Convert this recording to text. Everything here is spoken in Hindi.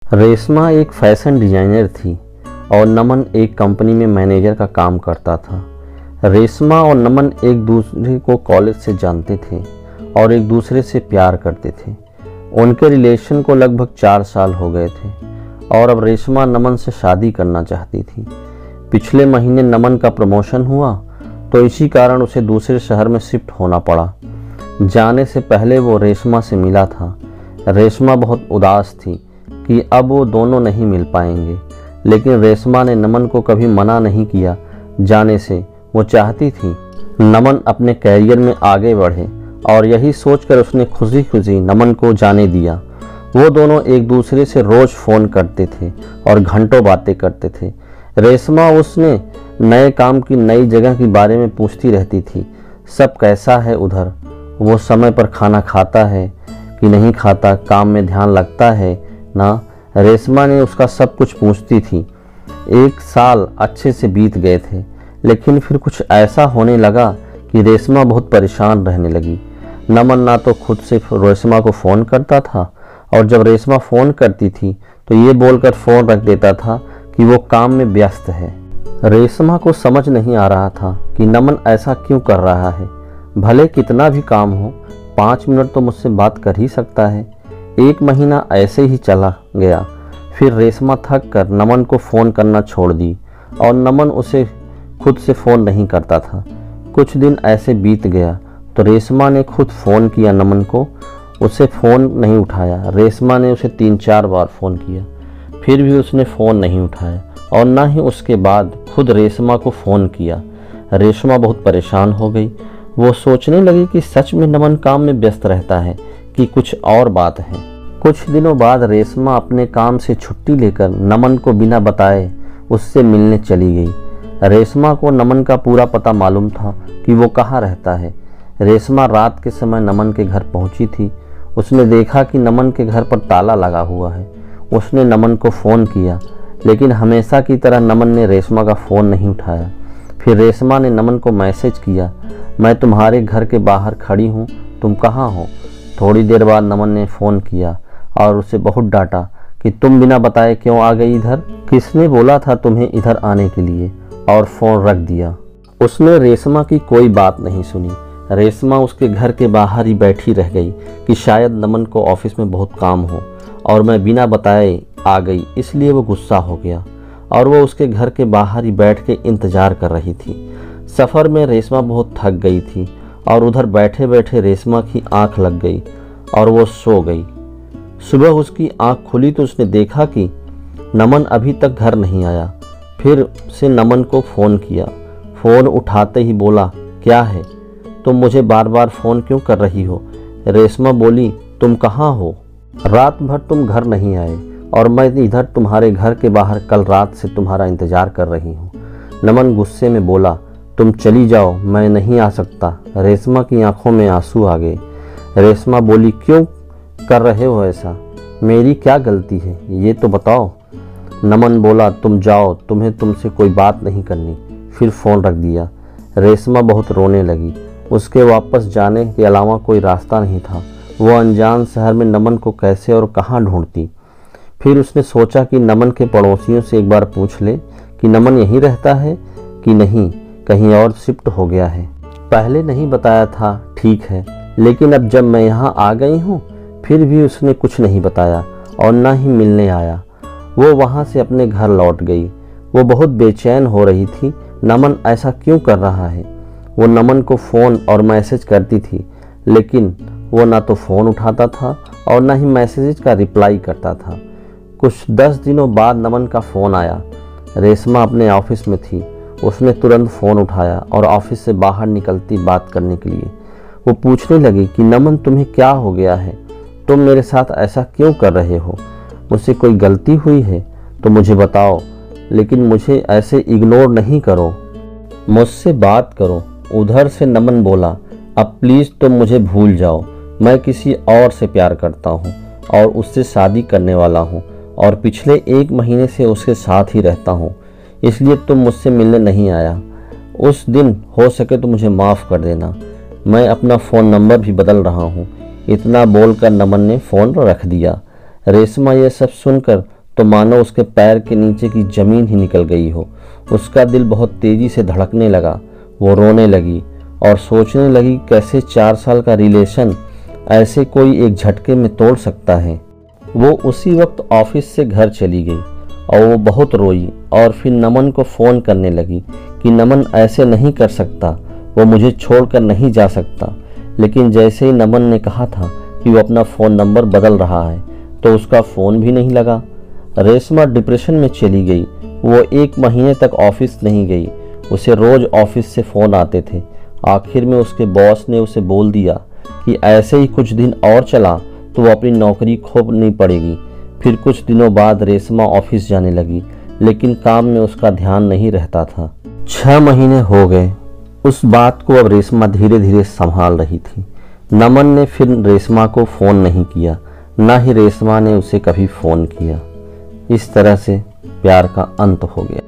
रेशमा एक फैशन डिजाइनर थी और नमन एक कंपनी में मैनेजर का काम करता था। रेशमा और नमन एक दूसरे को कॉलेज से जानते थे और एक दूसरे से प्यार करते थे। उनके रिलेशन को लगभग 4 साल हो गए थे और अब रेशमा नमन से शादी करना चाहती थी। पिछले महीने नमन का प्रमोशन हुआ तो इसी कारण उसे दूसरे शहर में शिफ्ट होना पड़ा। जाने से पहले वो रेशमा से मिला था। रेशमा बहुत उदास थी कि अब वो दोनों नहीं मिल पाएंगे, लेकिन रेशमा ने नमन को कभी मना नहीं किया जाने से। वो चाहती थी नमन अपने कैरियर में आगे बढ़े और यही सोचकर उसने खुशी खुशी नमन को जाने दिया। वो दोनों एक दूसरे से रोज़ फ़ोन करते थे और घंटों बातें करते थे। रेशमा उसने नए काम की नई जगह के बारे में पूछती रहती थी। सब कैसा है उधर, वो समय पर खाना खाता है कि नहीं खाता, काम में ध्यान लगता है ना। रेशमा ने उसका सब कुछ पूछती थी। 1 साल अच्छे से बीत गए थे, लेकिन फिर कुछ ऐसा होने लगा कि रेशमा बहुत परेशान रहने लगी। नमन ना तो खुद से रेशमा को फ़ोन करता था और जब रेशमा फ़ोन करती थी तो ये बोलकर फ़ोन रख देता था कि वो काम में व्यस्त है। रेशमा को समझ नहीं आ रहा था कि नमन ऐसा क्यों कर रहा है। भले कितना भी काम हो, 5 मिनट तो मुझसे बात कर ही सकता है। 1 महीना ऐसे ही चला गया। फिर रेशमा थक कर नमन को फ़ोन करना छोड़ दी और नमन उसे खुद से फ़ोन नहीं करता था। कुछ दिन ऐसे बीत गया तो रेशमा ने खुद फ़ोन किया नमन को। उसे फ़ोन नहीं उठाया। रेशमा ने उसे 3-4 बार फ़ोन किया, फिर भी उसने फ़ोन नहीं उठाया और ना ही उसके बाद खुद रेशमा को फ़ोन किया। रेशमा बहुत परेशान हो गई। वो सोचने लगी कि सच में नमन काम में व्यस्त रहता है कि कुछ और बात है। कुछ दिनों बाद रेशमा अपने काम से छुट्टी लेकर नमन को बिना बताए उससे मिलने चली गई। रेशमा को नमन का पूरा पता मालूम था कि वो कहाँ रहता है। रेशमा रात के समय नमन के घर पहुंची थी। उसने देखा कि नमन के घर पर ताला लगा हुआ है। उसने नमन को फ़ोन किया, लेकिन हमेशा की तरह नमन ने रेशमा का फ़ोन नहीं उठाया। फिर रेशमा ने नमन को मैसेज किया, मैं तुम्हारे घर के बाहर खड़ी हूँ, तुम कहाँ हो। थोड़ी देर बाद नमन ने फ़ोन किया और उसे बहुत डांटा कि तुम बिना बताए क्यों आ गई इधर, किसने बोला था तुम्हें इधर आने के लिए, और फ़ोन रख दिया। उसने रेशमा की कोई बात नहीं सुनी। रेशमा उसके घर के बाहर ही बैठी रह गई कि शायद नमन को ऑफिस में बहुत काम हो और मैं बिना बताए आ गई, इसलिए वो गुस्सा हो गया और वो उसके घर के बाहर ही बैठ के इंतज़ार कर रही थी। सफ़र में रेशमा बहुत थक गई थी और उधर बैठे बैठे रेशमा की आंख लग गई और वो सो गई। सुबह उसकी आंख खुली तो उसने देखा कि नमन अभी तक घर नहीं आया। फिर से नमन को फ़ोन किया। फ़ोन उठाते ही बोला, क्या है, तुम मुझे बार बार फ़ोन क्यों कर रही हो। रेशमा बोली, तुम कहाँ हो, रात भर तुम घर नहीं आए और मैं इधर तुम्हारे घर के बाहर कल रात से तुम्हारा इंतज़ार कर रही हूँ। नमन गुस्से में बोला, तुम चली जाओ, मैं नहीं आ सकता। रेशमा की आंखों में आंसू आ गए। रेशमा बोली, क्यों कर रहे हो ऐसा, मेरी क्या गलती है, ये तो बताओ। नमन बोला, तुम जाओ, तुम्हें तुमसे कोई बात नहीं करनी। फिर फ़ोन रख दिया। रेशमा बहुत रोने लगी। उसके वापस जाने के अलावा कोई रास्ता नहीं था। वो अनजान शहर में नमन को कैसे और कहाँ ढूंढती। फिर उसने सोचा कि नमन के पड़ोसियों से एक बार पूछ ले कि नमन यहीं रहता है कि नहीं, कहीं और शिफ्ट हो गया है। पहले नहीं बताया था, ठीक है, लेकिन अब जब मैं यहाँ आ गई हूँ फिर भी उसने कुछ नहीं बताया और ना ही मिलने आया। वो वहाँ से अपने घर लौट गई। वो बहुत बेचैन हो रही थी, नमन ऐसा क्यों कर रहा है। वो नमन को फ़ोन और मैसेज करती थी, लेकिन वो ना तो फ़ोन उठाता था और ना ही मैसेज का रिप्लाई करता था। कुछ 10 दिनों बाद नमन का फ़ोन आया। रेशमा अपने ऑफिस में थी। उसने तुरंत फ़ोन उठाया और ऑफिस से बाहर निकलती बात करने के लिए। वो पूछने लगी कि नमन, तुम्हें क्या हो गया है, तुम मेरे साथ ऐसा क्यों कर रहे हो, मुझसे कोई गलती हुई है तो मुझे बताओ, लेकिन मुझे ऐसे इग्नोर नहीं करो, मुझसे बात करो। उधर से नमन बोला, अब प्लीज़ तुम मुझे भूल जाओ, मैं किसी और से प्यार करता हूँ और उससे शादी करने वाला हूँ और पिछले 1 महीने से उसके साथ ही रहता हूँ, इसलिए तुम मुझसे मिलने नहीं आया। उस दिन हो सके तो मुझे माफ़ कर देना, मैं अपना फ़ोन नंबर भी बदल रहा हूँ। इतना बोलकर नमन ने फ़ोन रख दिया। रेशमा ये सब सुनकर तो मानो उसके पैर के नीचे की ज़मीन ही निकल गई हो। उसका दिल बहुत तेज़ी से धड़कने लगा। वो रोने लगी और सोचने लगी कैसे 4 साल का रिलेशन ऐसे कोई एक झटके में तोड़ सकता है। वो उसी वक्त ऑफिस से घर चली गई और वो बहुत रोई और फिर नमन को फ़ोन करने लगी कि नमन ऐसे नहीं कर सकता, वो मुझे छोड़कर नहीं जा सकता। लेकिन जैसे ही नमन ने कहा था कि वो अपना फ़ोन नंबर बदल रहा है तो उसका फ़ोन भी नहीं लगा। रेशमा डिप्रेशन में चली गई। वो 1 महीने तक ऑफिस नहीं गई। उसे रोज़ ऑफिस से फ़ोन आते थे। आखिर में उसके बॉस ने उसे बोल दिया कि ऐसे ही कुछ दिन और चला तो वो अपनी नौकरी खोनी पड़ेगी। फिर कुछ दिनों बाद रेशमा ऑफिस जाने लगी, लेकिन काम में उसका ध्यान नहीं रहता था। 6 महीने हो गए। उस बात को अब रेशमा धीरे धीरे संभाल रही थी। नमन ने फिर रेशमा को फ़ोन नहीं किया, ना ही रेशमा ने उसे कभी फ़ोन किया। इस तरह से प्यार का अंत हो गया।